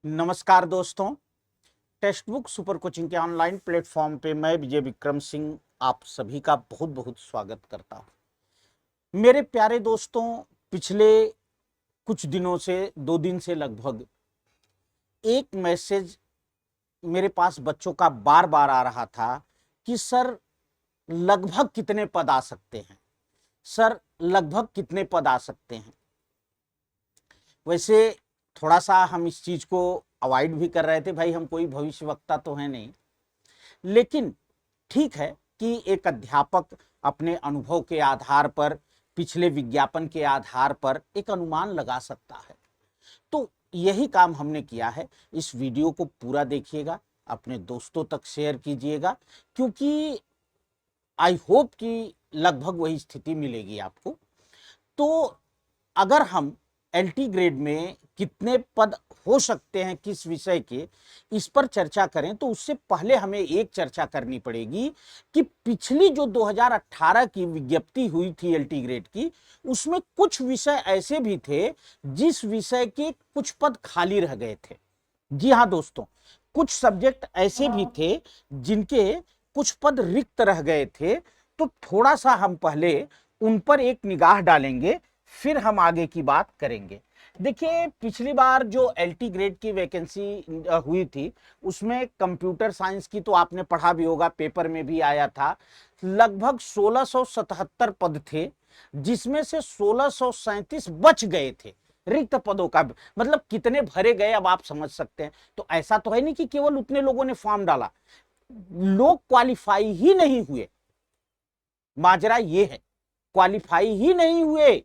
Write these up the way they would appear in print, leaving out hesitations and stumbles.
नमस्कार दोस्तों। Text book super coaching के ऑनलाइन प्लेटफॉर्म पे मैं विजय विक्रम सिंह आप सभी का बहुत बहुत स्वागत करता हूं। मेरे प्यारे दोस्तों, पिछले कुछ दिनों से 2 दिन से लगभग एक मैसेज मेरे पास बच्चों का बार बार आ रहा था कि सर लगभग कितने पद आ सकते हैं, सर लगभग कितने पद आ सकते हैं। वैसे थोड़ा सा हम इस चीज को अवॉइड भी कर रहे थे, भाई हम कोई भविष्यवक्ता तो है नहीं, लेकिन ठीक है कि एक अध्यापक अपने अनुभव के आधार पर, पिछले विज्ञापन के आधार पर एक अनुमान लगा सकता है। तो यही काम हमने किया है। इस वीडियो को पूरा देखिएगा, अपने दोस्तों तक शेयर कीजिएगा, क्योंकि आई होप कि लगभग वही स्थिति मिलेगी आपको। तो अगर हम एलटी ग्रेड में कितने पद हो सकते हैं किस विषय के, इस पर चर्चा करें तो उससे पहले हमें एक चर्चा करनी पड़ेगी कि पिछली जो 2018 की विज्ञप्ति हुई थी एलटी ग्रेड की, उसमें कुछ विषय ऐसे भी थे जिस विषय के कुछ पद खाली रह गए थे। जी हाँ दोस्तों, कुछ सब्जेक्ट ऐसे भी थे जिनके कुछ पद रिक्त रह गए थे। तो थोड़ा सा हम पहले उन पर एक निगाह डालेंगे, फिर हम आगे की बात करेंगे। देखिए, पिछली बार जो एलटी ग्रेड की वैकेंसी हुई थी उसमें कंप्यूटर साइंस की तो आपने पढ़ा भी होगा, पेपर में भी आया था। लगभग 1677 पद थे, जिसमें से 1637 बच गए थे। रिक्त पदों का मतलब कितने भरे गए अब आप समझ सकते हैं। तो ऐसा तो है नहीं कि केवल उतने लोगों ने फॉर्म डाला, लोग क्वालिफाई ही नहीं हुए। माजरा ये है, क्वालिफाई ही नहीं हुए।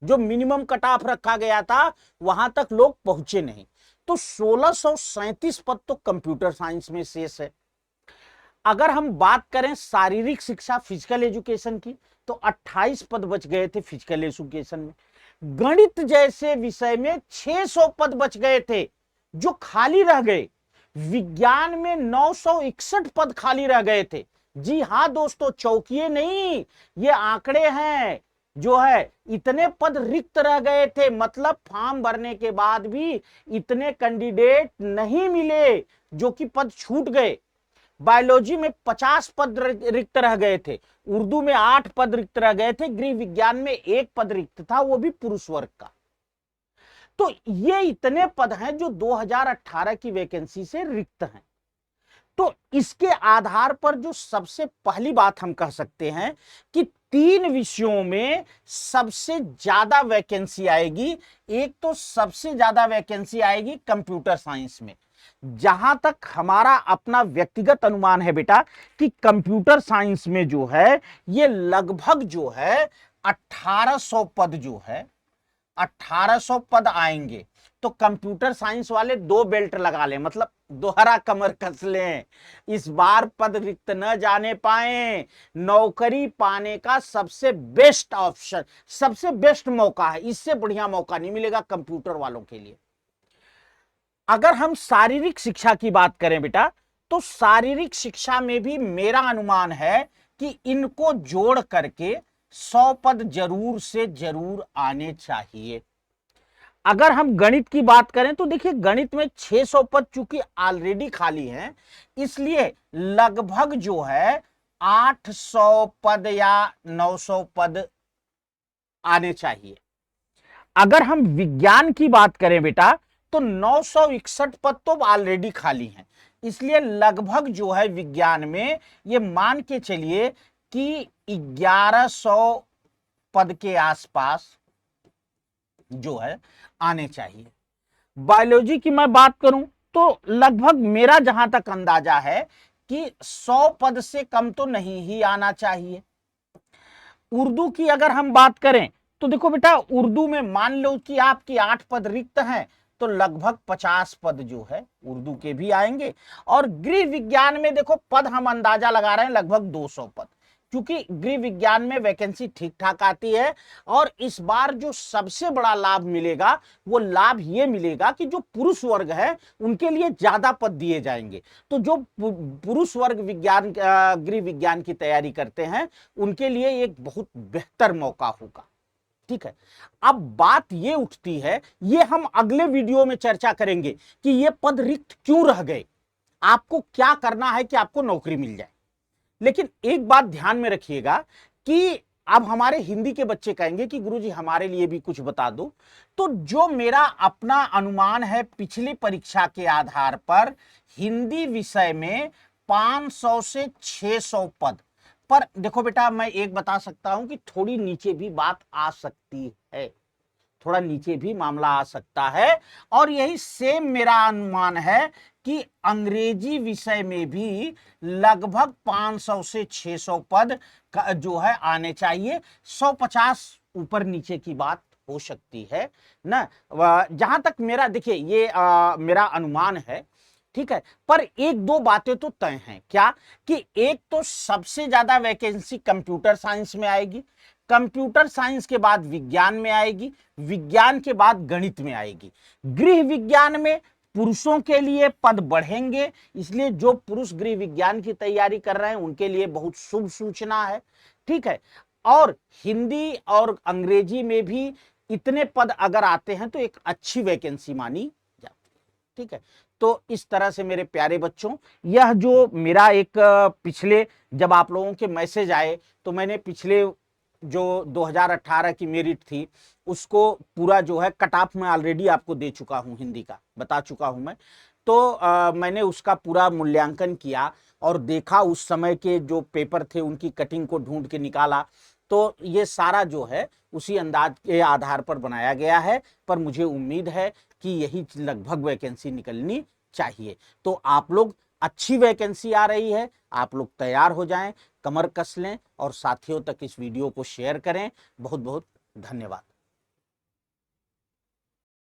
जो मिनिमम कट ऑफ रखा गया था वहां तक लोग पहुंचे नहीं। तो 1637 पद तो कंप्यूटर साइंस में शेष है। अगर हम बात करें शारीरिक शिक्षा फिजिकल एजुकेशन की, तो 28 पद बच गए थे फिजिकल एजुकेशन में। गणित जैसे विषय में 600 पद बच गए थे जो खाली रह गए। विज्ञान में 961 पद खाली रह गए थे। जी हां दोस्तों, चौकिए नहीं, ये आंकड़े हैं। जो है इतने पद रिक्त रह गए थे, मतलब फॉर्म भरने के बाद भी इतने कैंडिडेट नहीं मिले, जो कि पद छूट गए। बायोलॉजी में 50 पद रिक्त रह गए थे, उर्दू में 8 पद रिक्त रह गए थे, गृह विज्ञान में 1 पद रिक्त था, वो भी पुरुष वर्ग का। तो ये इतने पद हैं जो 2018 की वैकेंसी से रिक्त हैं। तो इसके आधार पर जो सबसे पहली बात हम कह सकते हैं कि 3 विषयों में सबसे ज्यादा वैकेंसी आएगी। एक तो सबसे ज्यादा वैकेंसी आएगी कंप्यूटर साइंस में। जहां तक हमारा अपना व्यक्तिगत अनुमान है बेटा, कि कंप्यूटर साइंस में जो है ये लगभग जो है 1800 पद जो है 1800 पद आएंगे। तो कंप्यूटर साइंस वाले 2 बेल्ट लगा लें, मतलब दोहरा कमर कस लें। इस बार पद रिक्त न जाने पाए, नौकरी पाने का सबसे बेस्ट ऑप्शन, सबसे बेस्ट मौका है। इससे बढ़िया मौका नहीं मिलेगा कंप्यूटर वालों के लिए। अगर हम शारीरिक शिक्षा की बात करें बेटा, तो शारीरिक शिक्षा में भी मेरा अनुमान है कि इनको जोड़ करके 100 पद जरूर से जरूर आने चाहिए। अगर हम गणित की बात करें तो देखिए, गणित में 600 पद चूंकि ऑलरेडी खाली हैं, इसलिए लगभग जो है 800 पद या 900 पद आने चाहिए। अगर हम विज्ञान की बात करें बेटा, तो 961 पद तो ऑलरेडी खाली हैं, इसलिए लगभग जो है विज्ञान में ये मान के चलिए कि 1100 पद के आसपास जो है आने चाहिए। बायोलॉजी की मैं बात करूं तो लगभग मेरा जहां तक अंदाजा है कि 100 पद से कम तो नहीं ही आना चाहिए। उर्दू की अगर हम बात करें तो देखो बेटा, उर्दू में मान लो कि आपकी 8 पद रिक्त हैं, तो लगभग 50 पद जो है उर्दू के भी आएंगे। और गृह विज्ञान में देखो, पद हम अंदाजा लगा रहे हैं लगभग 200 पद, क्योंकि गृह विज्ञान में वैकेंसी ठीक ठाक आती है। और इस बार जो सबसे बड़ा लाभ मिलेगा, वो लाभ ये मिलेगा कि जो पुरुष वर्ग है उनके लिए ज्यादा पद दिए जाएंगे। तो जो पुरुष वर्ग विज्ञान गृह विज्ञान की तैयारी करते हैं, उनके लिए एक बहुत बेहतर मौका होगा। ठीक है। अब बात ये उठती है, ये हम अगले वीडियो में चर्चा करेंगे कि ये पद रिक्त क्यों रह गए, आपको क्या करना है कि आपको नौकरी मिल जाए। लेकिन एक बात ध्यान में रखिएगा कि अब हमारे हिंदी के बच्चे कहेंगे कि गुरुजी हमारे लिए भी कुछ बता दो। तो जो मेरा अपना अनुमान है पिछली परीक्षा के आधार पर, हिंदी विषय में 500 से 600 पद पर, देखो बेटा मैं एक बता सकता हूं कि थोड़ी नीचे भी बात आ सकती है, थोड़ा नीचे भी मामला आ सकता है। और यही सेम मेरा अनुमान है कि अंग्रेजी विषय में भी लगभग 500 से 600 पद का जो है आने चाहिए। 150 ऊपर नीचे की बात हो सकती है ना, जहां तक मेरा देखिए ये मेरा अनुमान है, ठीक है। पर एक दो बातें तो तय हैं, क्या कि एक तो सबसे ज्यादा वैकेंसी कंप्यूटर साइंस में आएगी, कंप्यूटर साइंस के बाद विज्ञान में आएगी, विज्ञान के बाद गणित में आएगी। गृह विज्ञान में पुरुषों के लिए पद बढ़ेंगे, इसलिए जो पुरुष गृह विज्ञान की तैयारी कर रहे हैं उनके लिए बहुत शुभ सूचना है, ठीक है। और हिंदी और अंग्रेजी में भी इतने पद अगर आते हैं तो एक अच्छी वैकेंसी मानी जाती है, ठीक है। तो इस तरह से मेरे प्यारे बच्चों, यह जो मेरा एक पिछले जब आप लोगों के मैसेज आए तो मैंने पिछले जो 2018 की मेरिट थी उसको पूरा जो है कट ऑफ में ऑलरेडी आपको दे चुका हूं, हिंदी का बता चुका हूं मैं। तो मैंने उसका पूरा मूल्यांकन किया और देखा, उस समय के जो पेपर थे उनकी कटिंग को ढूंढ के निकाला। तो ये सारा जो है उसी अंदाज के आधार पर बनाया गया है, पर मुझे उम्मीद है कि यही लगभग वैकेंसी निकलनी चाहिए। तो आप लोग, अच्छी वैकेंसी आ रही है, आप लोग तैयार हो जाएं, कमर कस लें और साथियों तक इस वीडियो को शेयर करें। बहुत बहुत धन्यवाद।